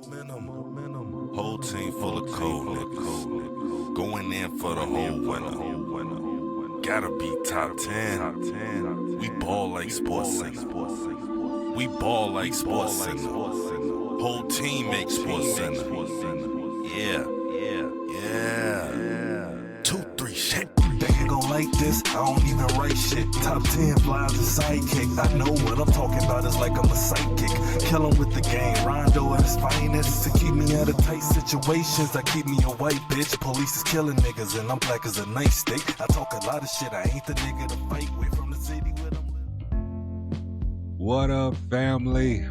Momentum. Whole team full of cold niggas. Going in for the whole winner. Gotta be top 10. We ball like Sports Center. We ball like Sports Center. Whole team makes Sports Center. Yeah. 2, 3, shake. They ain't gon' like this, I don't even write shit. Top 10 flies a sidekick. I know what I'm talking about, it's like I'm a psychic. Kill 'em with the game, Rondo at his finest. To keep me out of tight situations, I keep me a white bitch. Police is killing niggas and I'm black as a nightstick. I talk a lot of shit, I ain't the nigga to fight with from the city with them. What up, family?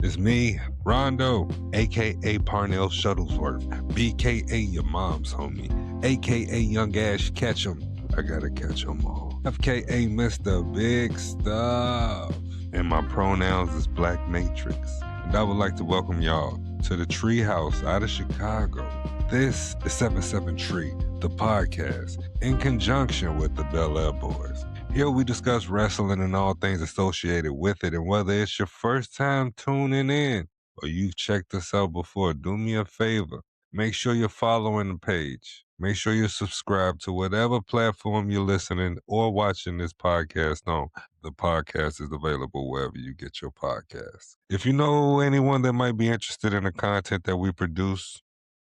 It's me, Rondo, a.k.a. Parnell Shuttlesworth, b.k.a. your mom's homie, a.k.a. Young Ash Ketchum. I gotta catch 'em all. f.k.a. Mr. Big Stuff. And my pronouns is Black Matrix. And I would like to welcome y'all to the Treehouse out of Chicago. This is 77 Tree, the podcast, in conjunction with the Bel Air Boys. Here we discuss wrestling and all things associated with it, and whether it's your first time tuning in or you've checked us out before, do me a favor. Make sure you're following the page. Make sure you're subscribed to whatever platform you're listening or watching this podcast on. The podcast is available wherever you get your podcasts. If you know anyone that might be interested in the content that we produce,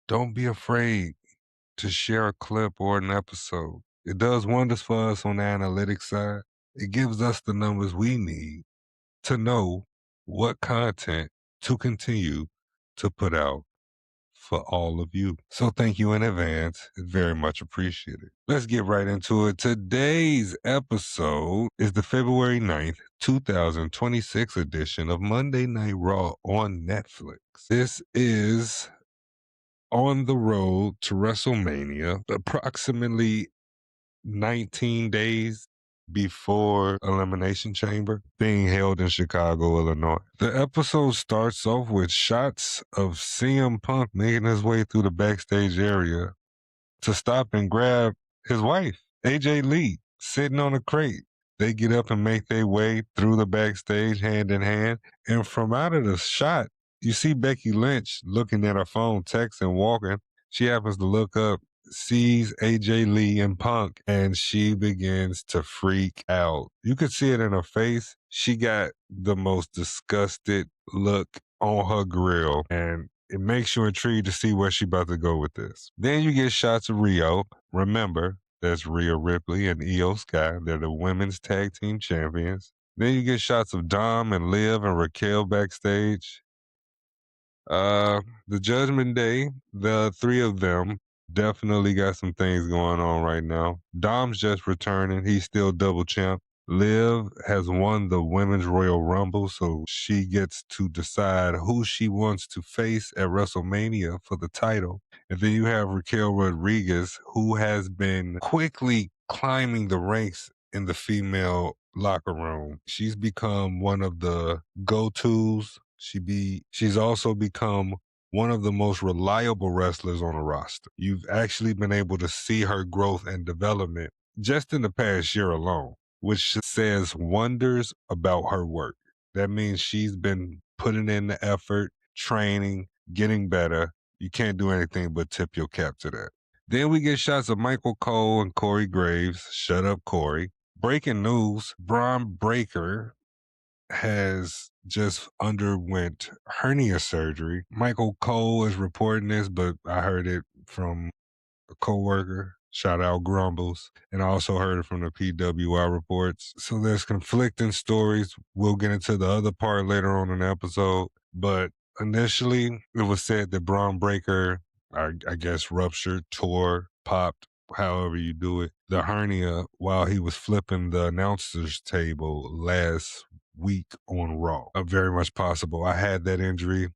don't be afraid to share a clip or an episode. It does wonders for us on the analytics side. It gives us the numbers we need to know what content to continue to put out for all of you. So thank you in advance. It's very much appreciated. Let's get right into it. Today's episode is the February 9th, 2026 edition of Monday Night Raw on Netflix. This is on the road to WrestleMania, approximately 19 days before Elimination Chamber, being held in Chicago, Illinois. The episode starts off with shots of CM Punk making his way through the backstage area to stop and grab his wife, AJ Lee, sitting on a crate. They get up and make their way through the backstage hand in hand, and from out of the shot, you see Becky Lynch looking at her phone, texting, walking. She happens to look up, sees AJ Lee and Punk, and she begins to freak out. You could see it in her face. She got the most disgusted look on her grill, and it makes you intrigued to see where she about to go with this. Then you get shots of Rio. Remember, that's Rhea Ripley and Io Sky. They're the women's tag team champions. Then you get shots of Dom and Liv and Raquel backstage. The Judgment Day, the three of them definitely got some things going on right now. Dom's just returning. He's still double champ. Liv has won the Women's Royal Rumble, so she gets to decide who she wants to face at WrestleMania for the title. And then you have Raquel Rodriguez, who has been quickly climbing the ranks in the female locker room. She's become one of the go-tos. She's also become one of the most reliable wrestlers on the roster. You've actually been able to see her growth and development just in the past year alone, which says wonders about her work. That means she's been putting in the effort, training, getting better. You can't do anything but tip your cap to that. Then we get shots of Michael Cole and Corey Graves. Shut up, Corey. Breaking news, Braun Breaker has just underwent hernia surgery. Michael Cole is reporting this, but I heard it from a coworker. Shout out Grumbles. And I also heard it from the PWI reports. So there's conflicting stories. We'll get into the other part later on in the episode. But initially, it was said that Braun Breaker, I guess, ruptured, tore, popped, however you do it, the hernia while he was flipping the announcer's table last week on Raw. Very much possible. I had that injury,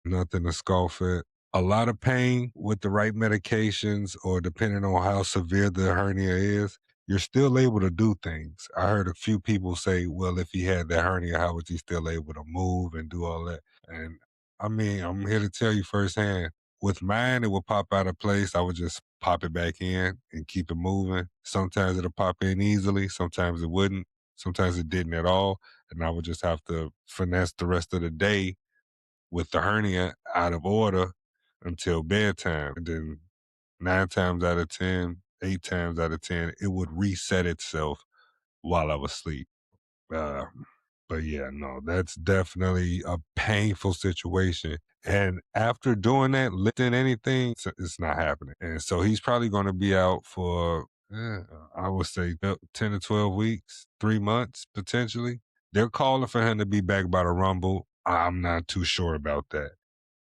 nothing to scoff at. A lot of pain with the right medications, or depending on how severe the hernia is, you're still able to do things. I heard a few people say, well, if he had that hernia, how was he still able to move and do all that? And I mean, I'm here to tell you firsthand, with mine, it would pop out of place. I would just pop it back in and keep it moving. Sometimes it'll pop in easily. Sometimes it wouldn't. Sometimes it didn't at all. And I would just have to finesse the rest of the day with the hernia out of order until bedtime. And then 9 times out of 10, 8 times out of 10, it would reset itself while I was asleep. But yeah, no, that's definitely a painful situation. And after doing that, lifting anything, it's not happening. And so he's probably going to be out for, I would say, 10 to 12 weeks, 3 months potentially. They're calling for him to be back by the Rumble. I'm not too sure about that.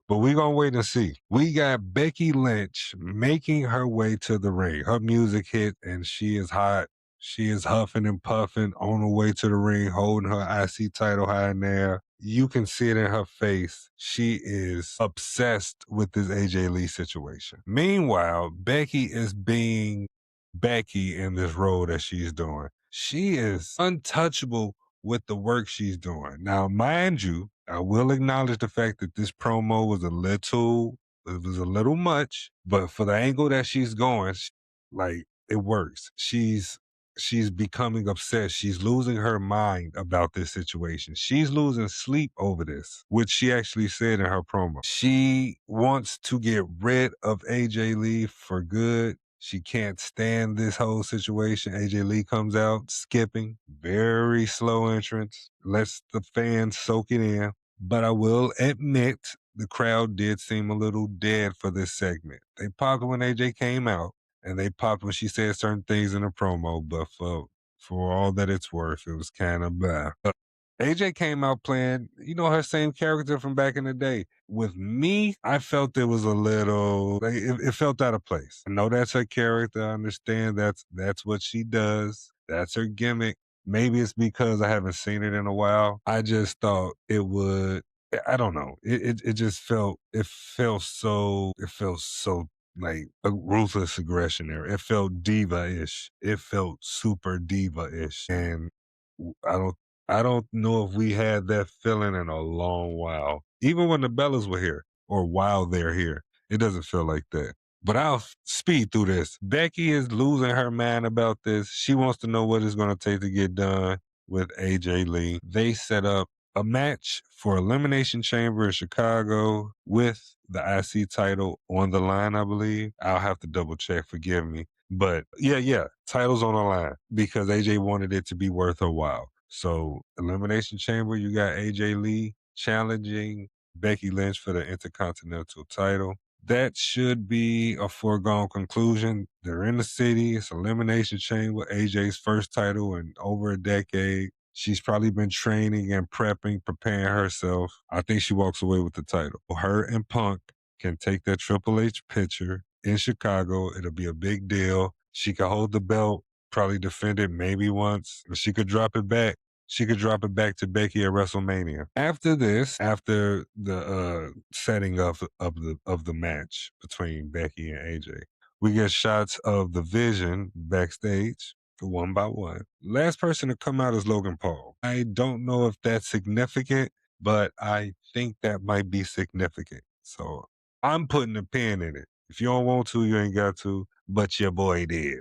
But we're going to wait and see. We got Becky Lynch making her way to the ring. Her music hit, and she is hot. She is huffing and puffing on her way to the ring, holding her IC title high in there. You can see it in her face. She is obsessed with this AJ Lee situation. Meanwhile, Becky is being Becky in this role that she's doing. She is untouchable with the work she's doing. Now, mind you, I will acknowledge the fact that this promo was a little much, but for the angle that she's going, like, it works. She's becoming obsessed. She's losing her mind about this situation. She's losing sleep over this, which she actually said in her promo. She wants to get rid of AJ Lee for good. She can't stand this whole situation. AJ Lee comes out skipping, very slow entrance, lets the fans soak it in. But I will admit the crowd did seem a little dead for this segment. They popped when AJ came out, and they popped when she said certain things in the promo, but for all that it's worth, it was kind of blah. AJ came out playing, her same character from back in the day. With me, I felt it was a little, like, it felt out of place. I know that's her character. I understand that's what she does. That's her gimmick. Maybe it's because I haven't seen it in a while. I just thought it would, I don't know. It just felt so like a ruthless aggression there. It felt diva-ish. It felt super diva-ish. And I don't know if we had that feeling in a long while. Even when the Bellas were here, or while they're here, it doesn't feel like that. But I'll speed through this. Becky is losing her mind about this. She wants to know what it's going to take to get done with AJ Lee. They set up a match for Elimination Chamber in Chicago with the IC title on the line, I believe. I'll have to double check, forgive me. But yeah, title's on the line because AJ wanted it to be worth her while. So, Elimination Chamber, you got AJ Lee challenging Becky Lynch for the Intercontinental title. That should be a foregone conclusion. They're in the city. It's Elimination Chamber, AJ's first title in over a decade. She's probably been training and preparing herself. I think she walks away with the title. Her and Punk can take that Triple H picture in Chicago. It'll be a big deal. She can hold the belt, probably defend it maybe once. She could drop it back. She could drop it back to Becky at WrestleMania. After this, after the setting of the match between Becky and AJ, we get shots of the Vision backstage, one by one. Last person to come out is Logan Paul. I don't know if that's significant, but I think that might be significant. So I'm putting a pin in it. If you don't want to, you ain't got to, but your boy did.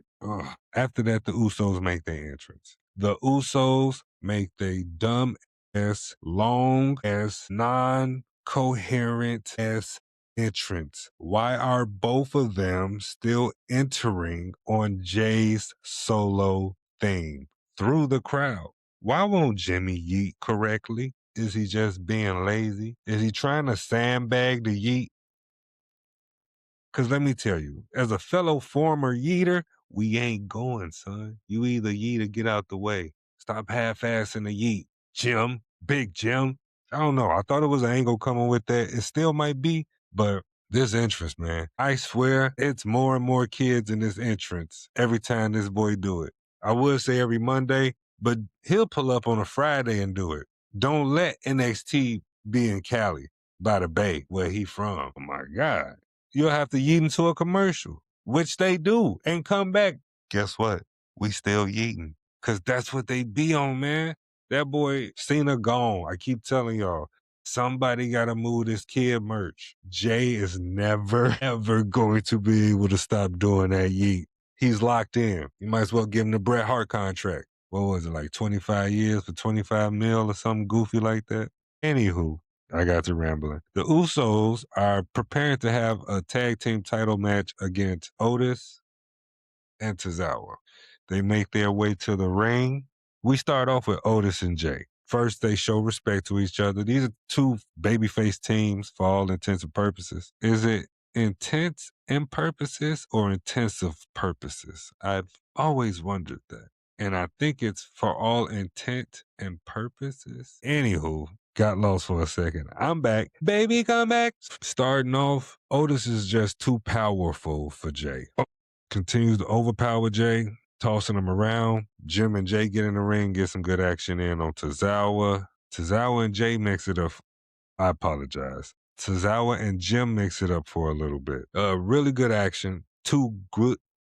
After that, the Usos make their entrance. The Usos make the dumb ass, long ass, non-coherent ass entrance. Why are both of them still entering on Jay's solo theme through the crowd? Why won't Jimmy yeet correctly? Is he just being lazy? Is he trying to sandbag the yeet? Because let me tell you, as a fellow former yeeter, we ain't going, son. You either yeet or get out the way. Stop half-assing the yeet. Jim, big Jim. I don't know. I thought it was an angle coming with that. It still might be, but this entrance, man, I swear it's more and more kids in this entrance every time this boy do it. I would say every Monday, but he'll pull up on a Friday and do it. Don't let NXT be in Cali by the Bay, where he from. Oh, my God. You'll have to yeet into a commercial, which they do, and come back. Guess what? We still yeeting. Because that's what they be on, man. That boy, Cena gone. I keep telling y'all, somebody got to move this kid merch. Jay is never, ever going to be able to stop doing that yeet. He's locked in. You might as well give him the Bret Hart contract. What was it, like 25 years for 25 mil or something goofy like that? Anywho, I got to rambling. The Usos are preparing to have a tag team title match against Otis and Tozawa. They make their way to the ring. We start off with Otis and Jay. First, they show respect to each other. These are two babyface teams for all intents and purposes. Is it intense in purposes or intensive purposes? I've always wondered that. And I think it's for all intent and purposes. Anywho, got lost for a second. I'm back. Baby, come back. Starting off, Otis is just too powerful for Jay. Continues to overpower Jay, tossing him around. Jim and Jay get in the ring, get some good action in on Tozawa. Tozawa and Jay mix it up. I apologize. Tozawa and Jim mix it up for a little bit. Really good action.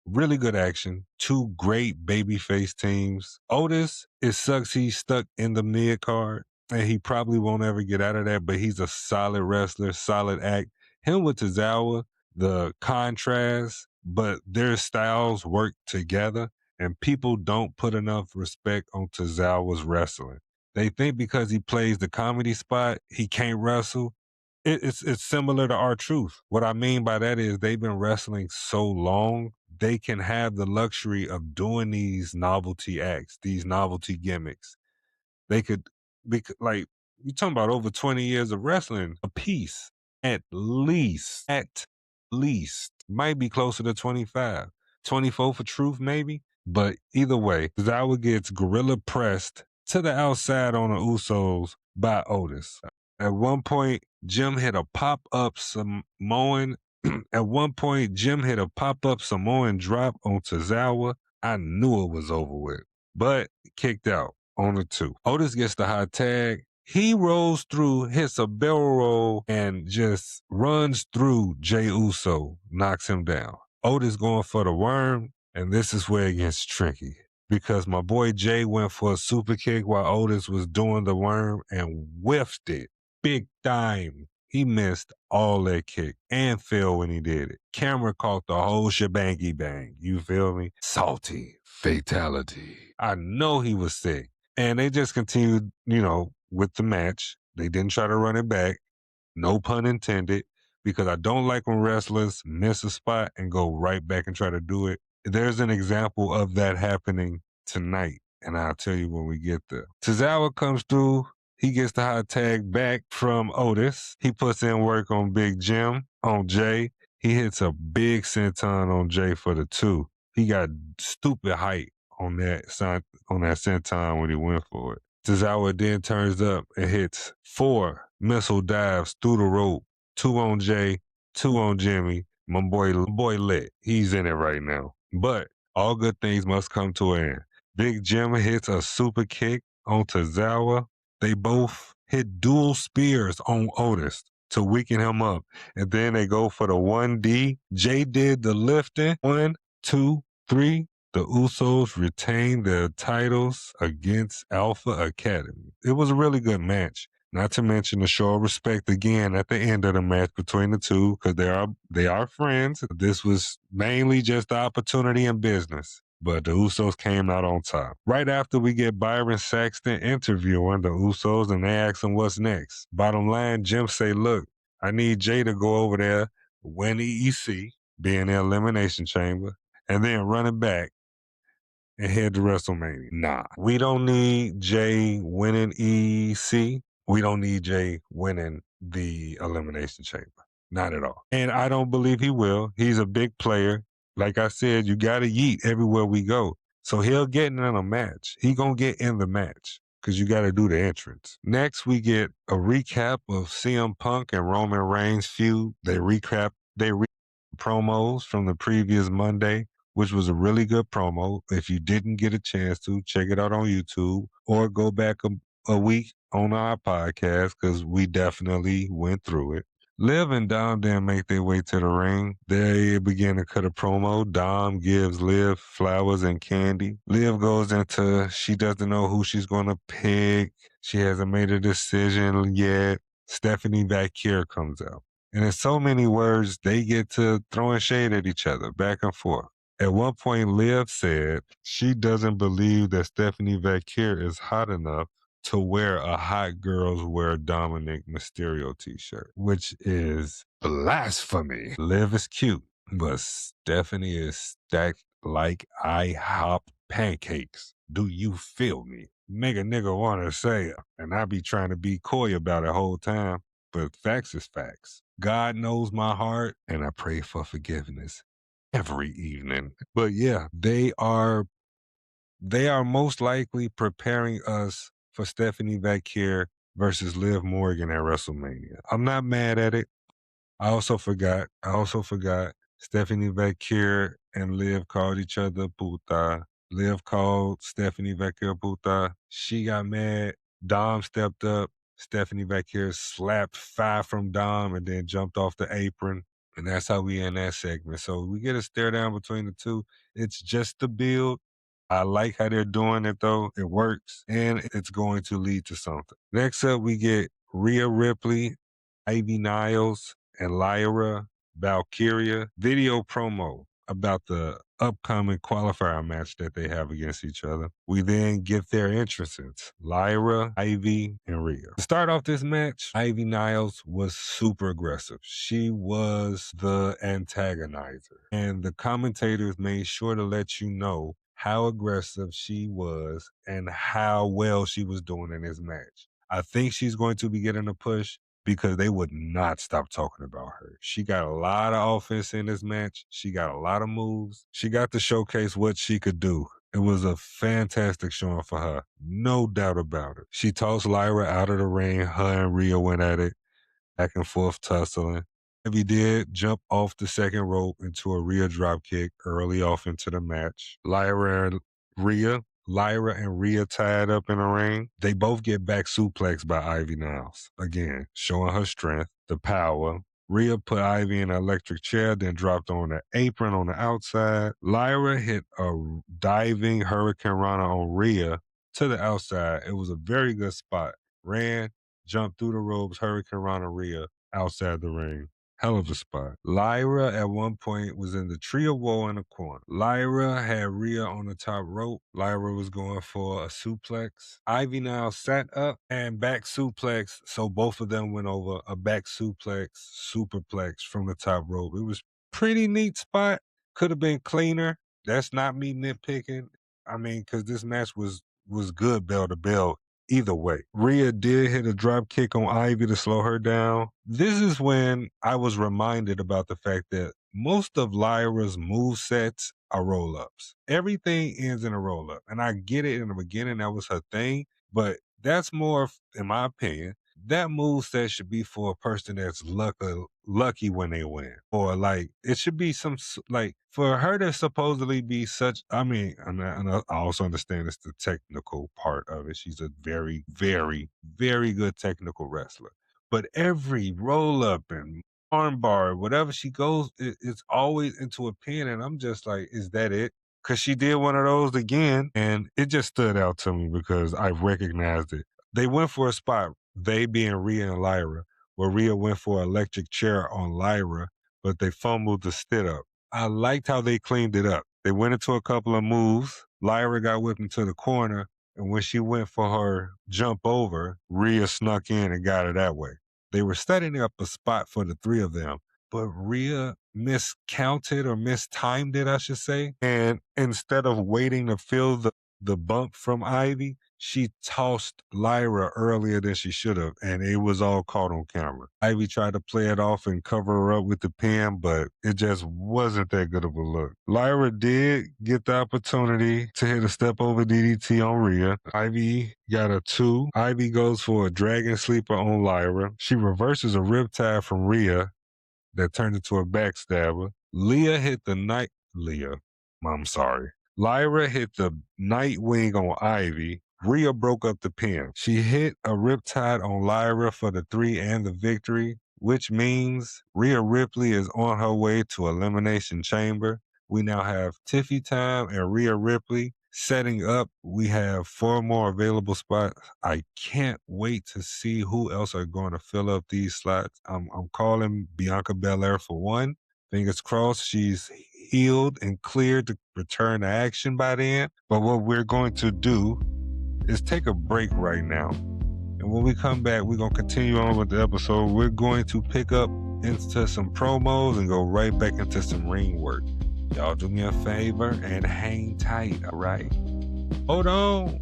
Really good action. Two great babyface teams. Otis, it sucks he's stuck in the mid card, and he probably won't ever get out of that, but he's a solid wrestler, solid act. Him with Tozawa, the contrast, but their styles work together, and people don't put enough respect on Tozawa's wrestling. They think because he plays the comedy spot, he can't wrestle. It's similar to R-Truth. What I mean by that is they've been wrestling so long, they can have the luxury of doing these novelty acts, these novelty gimmicks. They could be like, you're talking about over 20 years of wrestling a piece, at least, might be closer to 25, 24 for Truth maybe. But either way, Zawa gets gorilla pressed to the outside on the Usos by Otis. At one point, Jim hit a pop-up Samoan. At one point, Jim hit a pop-up Samoan drop on Tozawa. I knew it was over with, but kicked out on the 2. Otis gets the hot tag. He rolls through, hits a barrel roll, and just runs through Jay Uso, knocks him down. Otis going for the worm, and this is where it gets tricky, because my boy Jay went for a super kick while Otis was doing the worm and whiffed it. Big time. He missed all that kick and fell when he did it. Camera caught the whole shebangy bang. You feel me? Salty. Fatality. I know he was sick. And they just continued, with the match. They didn't try to run it back. No pun intended. Because I don't like when wrestlers miss a spot and go right back and try to do it. There's an example of that happening tonight. And I'll tell you when we get there. Tozawa comes through. He gets the hot tag back from Otis. He puts in work on Big Jim, on Jay. He hits a big senton on Jay for the 2. He got stupid height on that senton when he went for it. Tozawa then turns up and hits 4 missile dives through the rope. 2 on Jay, 2 on Jimmy. My boy lit. He's in it right now. But all good things must come to an end. Big Jim hits a super kick on Tozawa. They both hit dual spears on Otis to weaken him up. And then they go for the 1D. Jay did the lifting. 1, 2, 3. The Usos retained their titles against Alpha Academy. It was a really good match. Not to mention the show of respect again at the end of the match between the two, because they are friends. This was mainly just the opportunity in business. But the Usos came out on top. Right after we get Byron Saxton interviewing the Usos and they ask him what's next. Bottom line, Jim say, look, I need Jay to go over there, win EEC, be in the Elimination Chamber, and then run it back and head to WrestleMania. Nah, we don't need Jay winning EEC. We don't need Jay winning the Elimination Chamber. Not at all. And I don't believe he will. He's a big player. Like I said, you got to yeet everywhere we go. So he'll get in a match. He going to get in the match because you got to do the entrance. Next, we get a recap of CM Punk and Roman Reigns feud. They recap promos from the previous Monday, which was a really good promo. If you didn't get a chance to, check it out on YouTube or go back a week on our podcast because we definitely went through it. Liv and Dom then make their way to the ring. They begin to cut a promo. Dom gives Liv flowers and candy. Liv goes into she doesn't know who she's going to pick. She hasn't made a decision yet. Stephanie Vaccare comes out. And in so many words, they get to throwing shade at each other, back and forth. At one point, Liv said she doesn't believe that Stephanie Vaccare is hot enough to wear a Hot Girls Wear Dominic Mysterio t-shirt, which is blasphemy. Liv is cute, but Stephanie is stacked like IHOP pancakes. Do you feel me? Make a nigga want to say it, and I be trying to be coy about it the whole time, but facts is facts. God knows my heart, and I pray for forgiveness every evening. But yeah, they are most likely preparing us for Stephanie Vaccare versus Liv Morgan at WrestleMania. I'm not mad at it. I also forgot Stephanie Vaccare and Liv called each other puta. Liv called Stephanie Vaccare puta. She got mad. Dom stepped up. Stephanie Vaccare slapped 5 from Dom and then jumped off the apron. And that's how we end that segment. So we get a stare down between the two. It's just the build. I like how they're doing it though. It works and it's going to lead to something. Next up, we get Rhea Ripley, Ivy Niles, and Lyra Valkyria video promo about the upcoming qualifier match that they have against each other. We then get their entrances, Lyra, Ivy, and Rhea. To start off this match, Ivy Niles was super aggressive. She was the antagonizer. And the commentators made sure to let you know how aggressive she was and how well she was doing in this match. I think she's going to be getting a push because they would not stop talking about her. She got a lot of offense in this match. She got a lot of moves. She got to showcase what she could do. It was a fantastic showing for her. No doubt about it. She tossed Lyra out of the ring. Her and Rhea went at it, back and forth tussling. Ivy did jump off the second rope into a Rhea dropkick early off into the match. Lyra and Rhea tied up in the ring. They both get back suplexed by Ivy Niles. Again, showing her strength, the power. Rhea put Ivy in an electric chair, then dropped on the apron on the outside. Lyra hit a diving Hurricane Rana on Rhea to the outside. It was a very good spot. Ran, jumped through the ropes, Hurricane Rana Rhea outside the ring. Hell of a spot. Lyra at one point was in the tree of woe in the corner. Lyra had Rhea on the top rope. Lyra was going for a suplex. Ivy now sat up and back suplex, so both of them went over a back suplex, superplex from the top rope. It was pretty neat spot. Could have been cleaner. That's not me nitpicking. I mean, because this match was good bell to bell. Either way, Rhea did hit a drop kick on Ivy to slow her down. This is when I was reminded about the fact that most of Lyra's move sets are roll-ups. Everything ends in a roll-up. And I get it in the beginning, that was her thing. But that's more, in my opinion, that move set should be for a person that's lucky when they win. Or like, it should be some, like, for her to supposedly be such, I mean, and I also understand it's the technical part of it. She's a very, very, very good technical wrestler. But every roll up and armbar, whatever she goes, it's always into a pin. And I'm just like, is that it? Because she did one of those again. And it just stood out to me because I recognized it. They went for a spot, they being Rhea and Lyra, where Rhea went for an electric chair on Lyra, but they fumbled the sit up. I liked how they cleaned it up. They went into a couple of moves. Lyra got whipped into the corner, and when she went for her jump over, Rhea snuck in and got her that way. They were setting up a spot for the three of them, but Rhea miscounted or mistimed it, I should say. And instead of waiting to feel the bump from Ivy, she tossed Lyra earlier than she should have, and it was all caught on camera. Ivy tried to play it off and cover her up with the pin, but it just wasn't that good of a look. Lyra did get the opportunity to hit a step over DDT on Rhea. Ivy got a 2. Ivy goes for a dragon sleeper on Lyra. She reverses a riptide from Rhea that turned into a backstabber. Lyra hit the Nightwing on Ivy. Rhea broke up the pin. She hit a riptide on Lyra for the 3 and the victory, which means Rhea Ripley is on her way to Elimination Chamber. We now have Tiffy Time and Rhea Ripley setting up. We have 4 more available spots. I can't wait to see who else are going to fill up these slots. I'm calling Bianca Belair for one. Fingers crossed she's healed and cleared to return to action by then. But what we're going to do is take a break right now. And when we come back, we're going to continue on with the episode. We're going to pick up into some promos and go right back into some ring work. Y'all do me a favor and hang tight, all right? Hold on.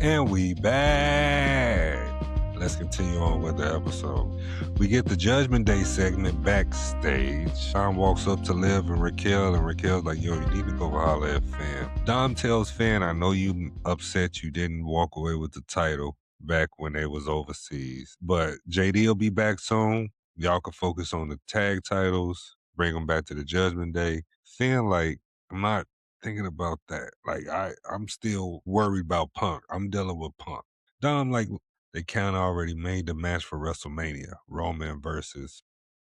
And we back. Let's continue on with the episode. We get the Judgment Day segment backstage. Dom walks up to Liv and Raquel's like, yo, you need to go holler at Finn. Dom tells Finn, I know you upset you didn't walk away with the title back when they was overseas, but JD will be back soon. Y'all can focus on the tag titles, bring them back to the Judgment Day. Finn, like, I'm not thinking about that. Like, I'm still worried about Punk. I'm dealing with Punk. Dom, like, they kind of already made the match for WrestleMania, Roman versus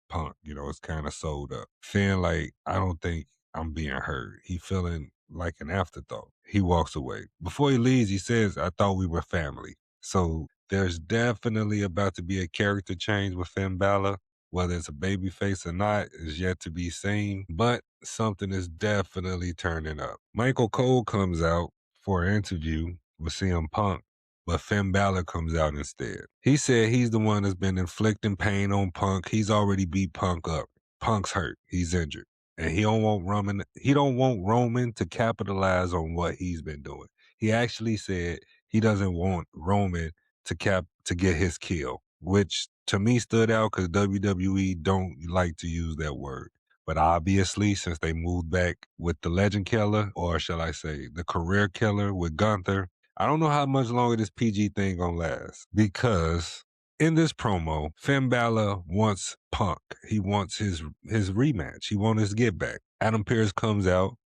Punk. You know, it's kind of sold up. Finn, like, I don't think I'm being heard. He feeling like an afterthought. He walks away. Before he leaves, he says, I thought we were family. So there's definitely about to be a character change with Finn Balor. Whether it's a babyface or not is yet to be seen, but something is definitely turning up. Michael Cole comes out for an interview with CM Punk, but Finn Balor comes out instead. He said he's the one that's been inflicting pain on Punk. He's already beat Punk up. Punk's hurt. He's injured. And he don't want Roman to capitalize on what he's been doing. He actually said he doesn't want Roman to get his kill, which to me stood out because WWE don't like to use that word. But obviously, since they moved back with the Legend Killer, or shall I say, the Career Killer with Gunther, I don't know how much longer this PG thing gonna last. Because in this promo, Finn Balor wants Punk. He wants his rematch. He wants his get back. Adam Pearce comes out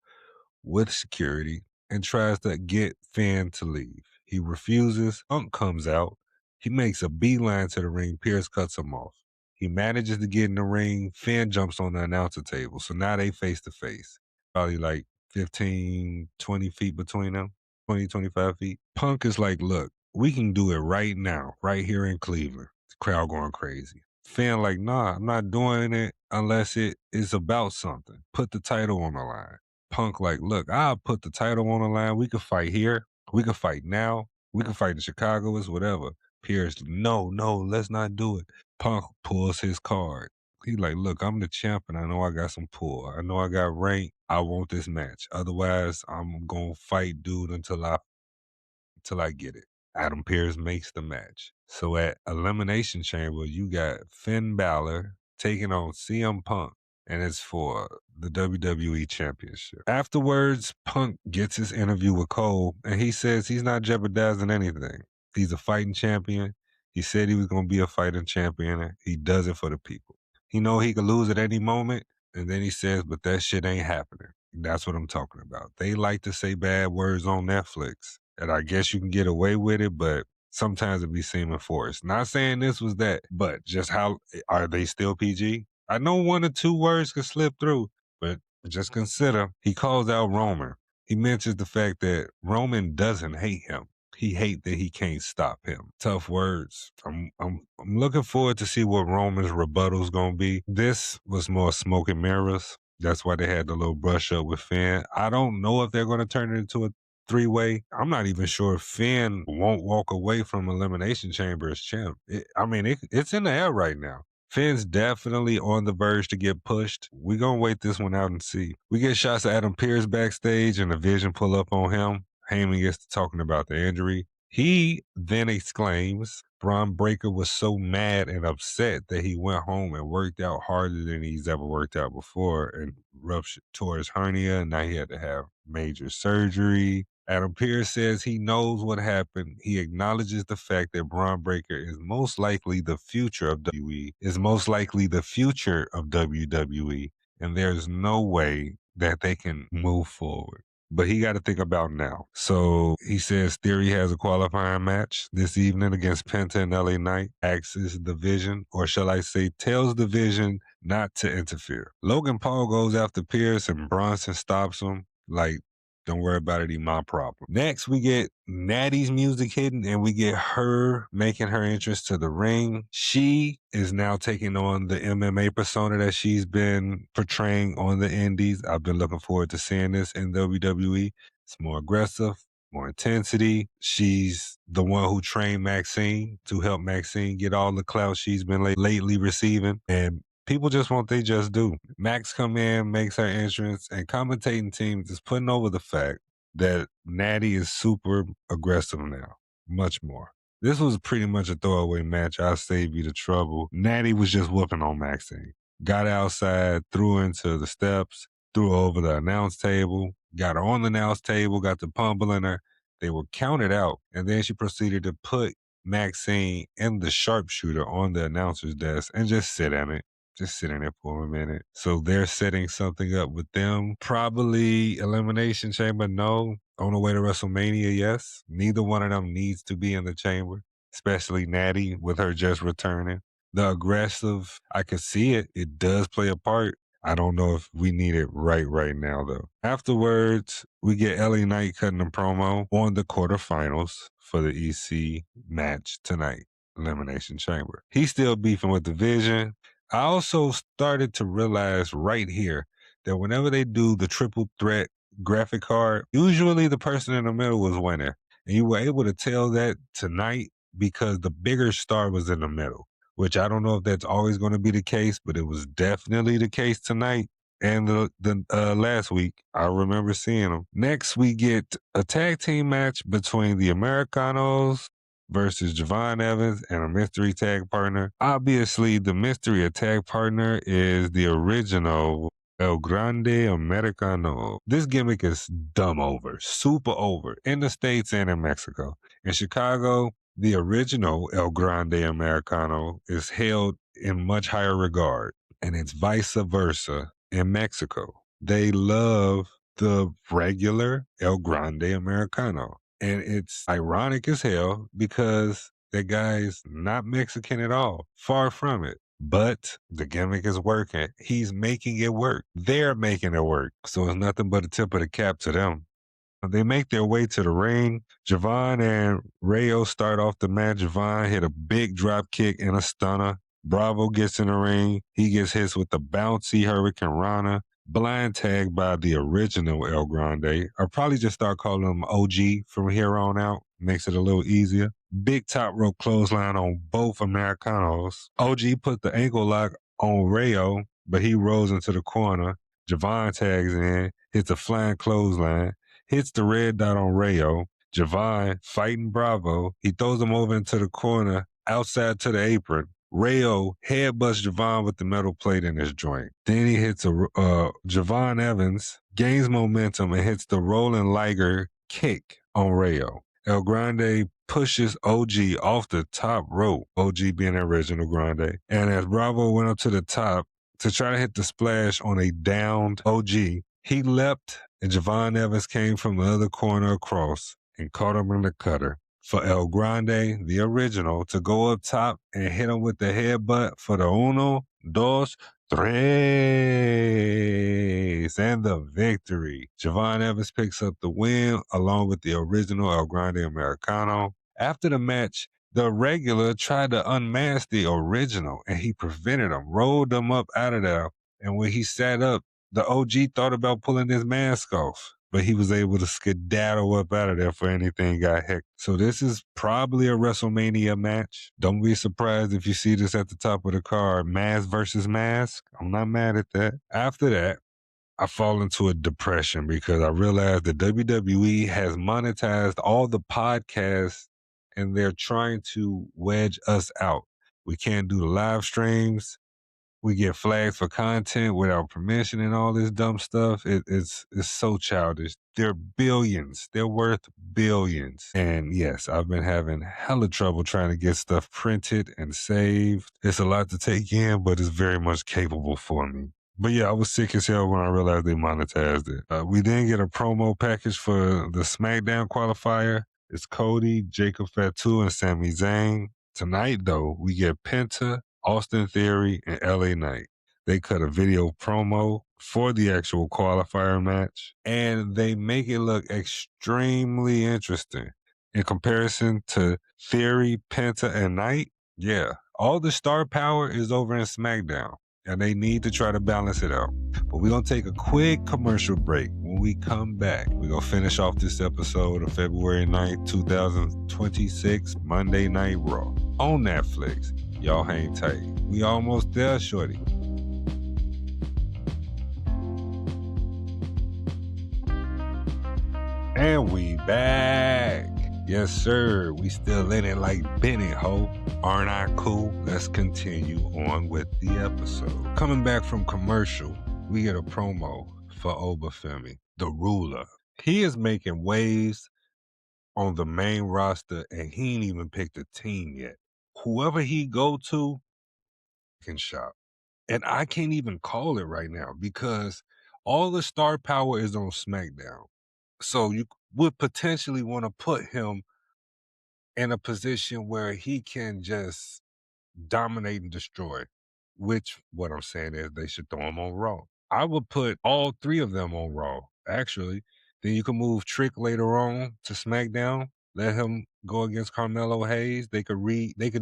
with security and tries to get Finn to leave. He refuses. Punk comes out. He makes a beeline to the ring. Pearce cuts him off. He manages to get in the ring. Finn jumps on the announcer table. So now they face to face. Probably like 15, 20 feet between them. 20, 25 feet. Punk is like, look, we can do it right now, right here in Cleveland. The crowd going crazy. Finn like, nah, I'm not doing it unless it is about something. Put the title on the line. Punk like, look, I'll put the title on the line. We could fight here. We could fight now. We could fight in Chicago. It's whatever. Pierce, no, let's not do it. Punk pulls his card. He like, look, I'm the champ and I know I got some pull. I know I got rank. I want this match. Otherwise, I'm going to fight dude until I get it. Adam Pearce makes the match. So at Elimination Chamber, you got Finn Balor taking on CM Punk, and it's for the WWE Championship. Afterwards, Punk gets his interview with Cole, and he says he's not jeopardizing anything. He's a fighting champion. He said he was going to be a fighting champion. He does it for the people. He know he could lose at any moment, and then he says, but that shit ain't happening. That's what I'm talking about. They like to say bad words on Netflix, and I guess you can get away with it, but sometimes it be seeming forced. Not saying this was that, but just how, are they still PG? I know 1 or 2 words could slip through, but just consider, he calls out Roman. He mentions the fact that Roman doesn't hate him. He hate that he can't stop him. Tough words. I'm looking forward to see what Roman's rebuttal's gonna be. This was more smoke and mirrors. That's why they had the little brush up with Finn. I don't know if they're gonna turn it into a 3-way. I'm not even sure if Finn won't walk away from Elimination Chamber as champ. It's in the air right now. Finn's definitely on the verge to get pushed. We're going to wait this one out and see. We get shots of Adam Pearce backstage and the Vision pull up on him. Heyman gets to talking about the injury. He then exclaims, Braun Breaker was so mad and upset that he went home and worked out harder than he's ever worked out before and tore his hernia, and now he had to have major surgery. Adam Pearce says he knows what happened. He acknowledges the fact that Braun Breaker is most likely the future of WWE, and there's no way that they can move forward. But he got to think about now. So he says Theory has a qualifying match this evening against Penta and LA Knight, axes the Vision, or shall I say tells the Vision not to interfere. Logan Paul goes after Pierce and Bronson stops him. Like, Don't worry about it, my problem. Next, we get Natty's music hitting, and we get her making her entrance to the ring. She is now taking on the MMA persona that she's been portraying on the indies. I've been looking forward to seeing this in WWE. It's more aggressive, more intensity. She's the one who trained Maxine to help Maxine get all the clout she's been lately receiving. And people just want they just do. Max come in, makes her entrance, and commentating team is putting over the fact that Natty is super aggressive now, much more. This was pretty much a throwaway match. I'll save you the trouble. Natty was just whooping on Maxine. Got outside, threw her into the steps, threw her over the announce table, got her on the announce table, got to pummeling her. They were counted out, and then she proceeded to put Maxine and the sharpshooter on the announcer's desk and just sit in it. Just sitting there for a minute. So they're setting something up with them. Probably Elimination Chamber, no. On the way to WrestleMania, yes. Neither one of them needs to be in the chamber, especially Natty with her just returning. The aggressive, I could see it. It does play a part. I don't know if we need it right now, though. Afterwards, we get LA Knight cutting a promo on the quarterfinals for the EC match tonight. Elimination Chamber. He's still beefing with the Vision. I also started to realize right here that whenever they do the triple threat graphic card, usually the person in the middle was winning. And you were able to tell that tonight because the bigger star was in the middle, which I don't know if that's always going to be the case, but it was definitely the case tonight. And the last week, I remember seeing them. Next, we get a tag team match between the Americanos versus Javon Evans and a mystery tag partner. Obviously, the mystery tag partner is the original El Grande Americano. This gimmick is dumb over, super over, in the States and in Mexico. In Chicago, the original El Grande Americano is held in much higher regard, and it's vice versa in Mexico. They love the regular El Grande Americano. And it's ironic as hell because that guy's not Mexican at all. Far from it. But the gimmick is working. He's making it work. They're making it work. So it's nothing but a tip of the cap to them. They make their way to the ring. Javon and Rayo start off the match. Javon hit a big drop kick and a stunner. Bravo gets in the ring. He gets hit with the bouncy Hurricane Rana. Blind tag by the original El Grande. I'll probably just start calling him OG from here on out. Makes it a little easier. Big top rope clothesline on both Americanos. OG put the ankle lock on Rayo, but he rolls into the corner. Javon tags in, hits a flying clothesline, hits the red dot on Rayo. Javon fighting Bravo. He throws him over into the corner, outside to the apron. Rayo headbutts Javon with the metal plate in his joint. Then he hits Javon Evans, gains momentum, and hits the rolling Liger kick on Rayo. El Grande pushes OG off the top rope, OG being the original Grande. And as Bravo went up to the top to try to hit the splash on a downed OG, he leapt, and Javon Evans came from the other corner across and caught him in the cutter. For El Grande, the original, to go up top and hit him with the headbutt for the uno, dos, tres, and the victory. Javon Evans picks up the win along with the original El Grande Americano. After the match, the regular tried to unmask the original, and he prevented him, rolled him up out of there. And when he sat up, the OG thought about pulling his mask off, but he was able to skedaddle up out of there for anything got hit. So this is probably a WrestleMania match. Don't be surprised if you see this at the top of the card. Mask versus mask. I'm not mad at that. After that, I fall into a depression because I realized that WWE has monetized all the podcasts and they're trying to wedge us out. We can't do the live streams. We get flagged for content without permission and all this dumb stuff. It's so childish. They're billions. They're worth billions. And yes, I've been having hella trouble trying to get stuff printed and saved. It's a lot to take in, but it's very much capable for me. But yeah, I was sick as hell when I realized they monetized it. We then get a promo package for the SmackDown qualifier. It's Cody, Jacob Fatu, and Sami Zayn. Tonight, though, we get Penta, Austin Theory, and LA Knight. They cut a video promo for the actual qualifier match, and they make it look extremely interesting. In comparison to Theory, Penta, and Knight, yeah, all the star power is over in SmackDown, and they need to try to balance it out. But we're going to take a quick commercial break. When we come back, we're going to finish off this episode of February 9th, 2026, Monday Night Raw on Netflix. Y'all hang tight. We almost there, shorty. And we back. Yes, sir. We still in it like Bennett, ho. Aren't I cool? Let's continue on with the episode. Coming back from commercial, we get a promo for Obafemi, the ruler. He is making waves on the main roster, and he ain't even picked a team yet. Whoever he go to can shop. And I can't even call it right now because all the star power is on SmackDown. So you would potentially want to put him in a position where he can just dominate and destroy, which what I'm saying is they should throw him on Raw. I would put all three of them on Raw, actually. Then you can move Trick later on to SmackDown, let him go against Carmelo Hayes. They could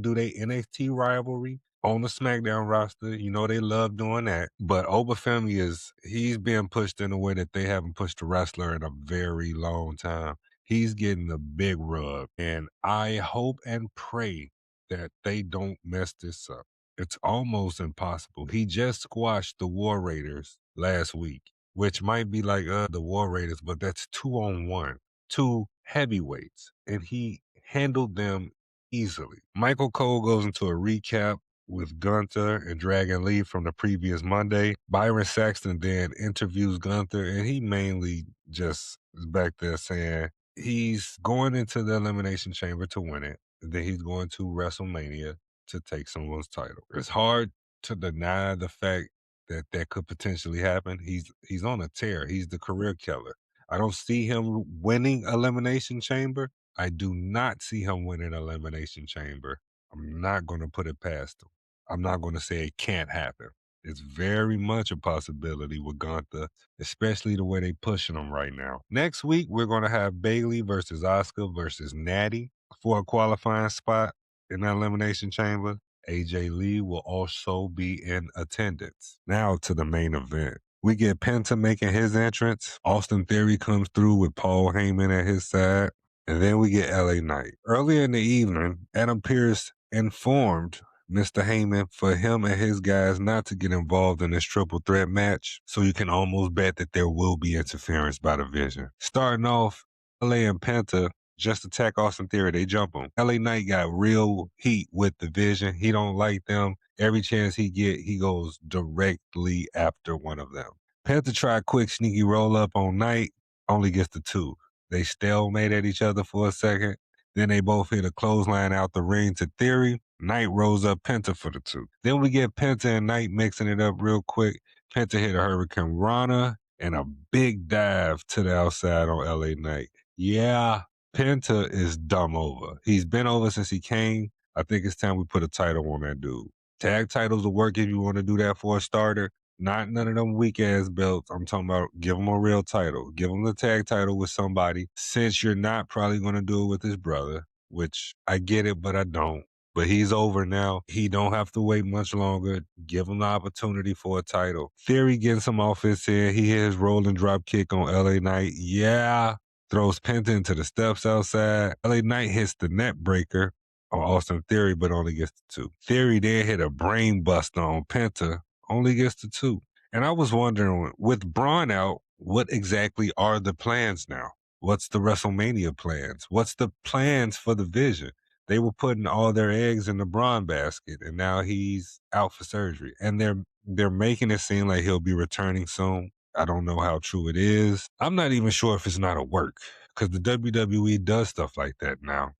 do their NXT rivalry on the SmackDown roster. You know they love doing that. But Obafemi he's being pushed in a way that they haven't pushed a wrestler in a very long time. He's getting a big rub. And I hope and pray that they don't mess this up. It's almost impossible. He just squashed the War Raiders last week, which might be like the War Raiders, but that's 2-on-1, 2 heavyweights, and he handled them easily. Michael Cole goes into a recap with Gunther and Dragon Lee from the previous Monday. Byron Saxton then interviews Gunther, and he mainly just is back there saying he's going into the Elimination Chamber to win it. Then he's going to WrestleMania to take someone's title. It's hard to deny the fact that that could potentially happen. He's on a tear. He's the career killer. I don't see him winning Elimination Chamber. I do not see him winning Elimination Chamber. I'm not going to put it past him. I'm not going to say it can't happen. It's very much a possibility with Gunther, especially the way they pushing him right now. Next week, we're going to have Bayley versus Asuka versus Natty for a qualifying spot in the Elimination Chamber. AJ Lee will also be in attendance. Now to the main event. We get Penta making his entrance. Austin Theory comes through with Paul Heyman at his side. And then we get LA Knight. Earlier in the evening, Adam Pearce informed Mr. Heyman for him and his guys not to get involved in this triple threat match, so you can almost bet that there will be interference by the Vision. Starting off, LA and Penta just attack Austin Theory. They jump him. LA Knight got real heat with the Vision. He don't like them. Every chance he get, he goes directly after one of them. Penta tried a quick sneaky roll up on Knight, only gets the 2. They stalemate at each other for a second. Then they both hit a clothesline out the ring to Theory. Knight rolls up Penta for the 2. Then we get Penta and Knight mixing it up real quick. Penta hit a Hurricane Rana and a big dive to the outside on LA Knight. Yeah, Penta is dumb over. He's been over since he came. I think it's time we put a title on that dude. Tag titles will work if you want to do that for a starter. Not none of them weak-ass belts. I'm talking about give him a real title. Give him the tag title with somebody. Since you're not probably going to do it with his brother, which I get it, but I don't. But he's over now. He don't have to wait much longer. Give him the opportunity for a title. Theory getting some offense here. He hit his rolling drop kick on LA Knight. Yeah. Throws Penta into the steps outside. LA Knight hits the net breaker on Austin Theory, but only gets the 2. Theory then hit a brain buster on Penta. Only gets the 2. And I was wondering, with Braun out, what exactly are the plans now? What's the WrestleMania plans? What's the plans for the Vision? They were putting all their eggs in the Braun basket, and now he's out for surgery. And they're making it seem like he'll be returning soon. I don't know how true it is. I'm not even sure if it's not a work, because the WWE does stuff like that now.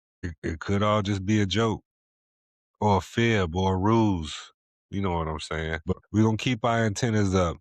It could all just be a joke, or a fib, or a ruse. You know what I'm saying? But we're going to keep our antennas up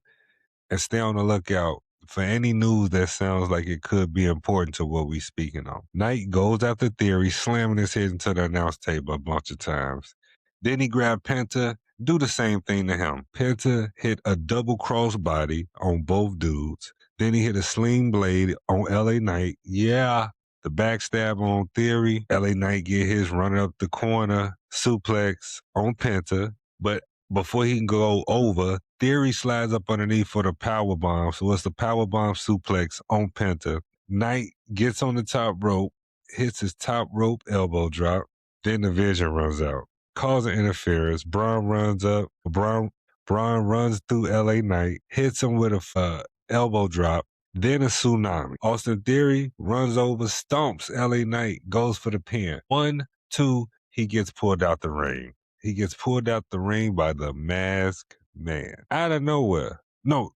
and stay on the lookout for any news that sounds like it could be important to what we're speaking on. Knight goes after Theory, slamming his head into the announce table a bunch of times. Then he grabbed Penta, do the same thing to him. Penta hit a double crossbody on both dudes. Then he hit a sling blade on LA Knight. Yeah, the backstab on Theory. LA Knight get his running up the corner suplex on Penta. But before he can go over, Theory slides up underneath for the power bomb. So it's the power bomb suplex on Penta. Knight gets on the top rope, hits his top rope elbow drop. Then the Vision runs out, causing interference. Braun runs up. Braun runs through LA Knight, hits him with a elbow drop. Then a tsunami. Austin Theory runs over, stomps LA Knight, goes for the pin. 1, 2, he gets pulled out the ring. He gets pulled out the ring by the Masked Man. Out of nowhere. No,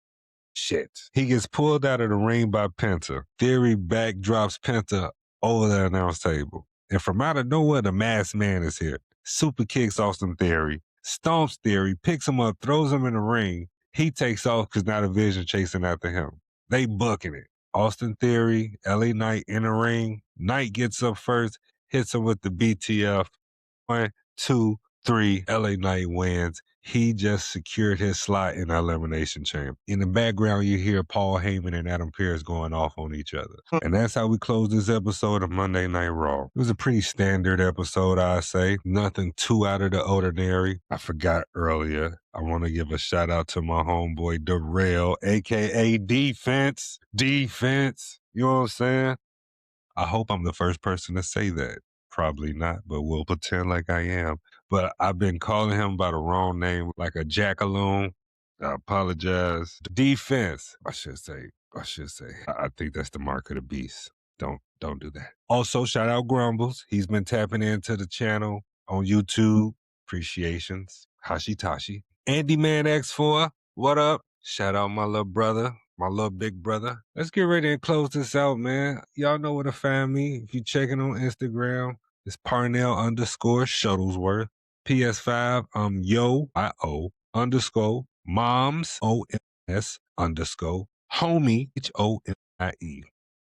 shit. He gets pulled out of the ring by Penta. Theory backdrops Penta over the announce table. And from out of nowhere, the Masked Man is here. Super kicks Austin Theory, stomps Theory, picks him up, throws him in the ring. He takes off because now the Vision chasing after him. They booking it. Austin Theory, LA Knight in the ring. Knight gets up first, hits him with the BTF. 1, 2, 3, LA Knight wins. He just secured his slot in the Elimination Chamber. In the background, you hear Paul Heyman and Adam Pearce going off on each other. And that's how we close this episode of Monday Night Raw. It was a pretty standard episode, I say. Nothing too out of the ordinary. I forgot earlier. I want to give a shout out to my homeboy Darrell, a.k.a. Defense. Defense. You know what I'm saying? I hope I'm the first person to say that. Probably not, but we'll pretend like I am. But I've been calling him by the wrong name, like a jackaloon. I apologize. Defense, I should say. I think that's the mark of the beast. Don't do that. Also, shout out Grumbles. He's been tapping into the channel on YouTube. Appreciations. Hashitashi. Andy Man X4, what up? Shout out my little brother. My little big brother. Let's get ready and close this out, man. Y'all know where to find me. If you checking on Instagram, it's Parnell_Shuttlesworth. PS5, yo_moms, homie, HOMIE.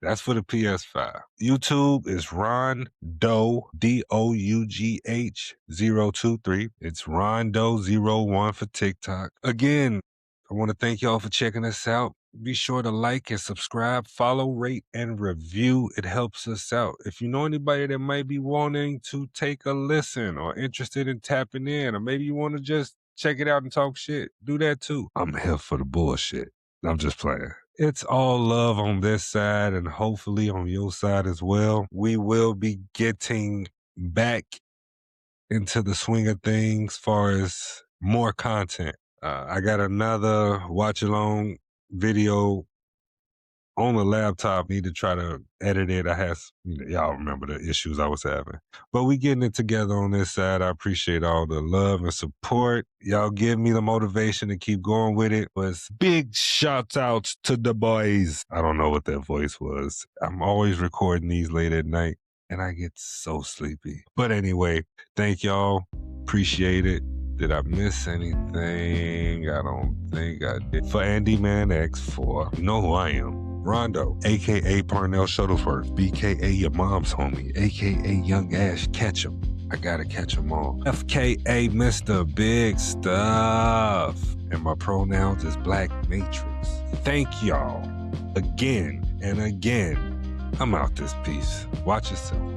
That's for the PS5. YouTube is Ron Dough, DOUGH 023. It's Ron Dough 01 for TikTok. Again, I want to thank y'all for checking us out. Be sure to like and subscribe, follow, rate, and review. It helps us out. If you know anybody that might be wanting to take a listen or interested in tapping in, or maybe you want to just check it out and talk shit, do that too. I'm here for the bullshit. I'm just playing. It's all love on this side and hopefully on your side as well. We will be getting back into the swing of things as far as more content. I got another watch-along video on the laptop. Need to try to edit it. Y'all remember the issues I was having. But we getting it together on this side. I appreciate all the love and support. Y'all give me the motivation to keep going with it. But big shout outs to the boys. I don't know what that voice was. I'm always recording these late at night and I get so sleepy. But anyway, thank y'all. Appreciate it. Did I miss anything? I don't think I did. For Andy Man X4, you know who I am. Rondo, a.k.a. Parnell Shuttlesworth, b.k.a. your mom's homie, a.k.a. Young Ash Ketchum. I gotta catch them all. F.K.A. Mr. Big Stuff. And my pronouns is Black Matrix. Thank y'all again and again. I'm out this piece. Watch yourself.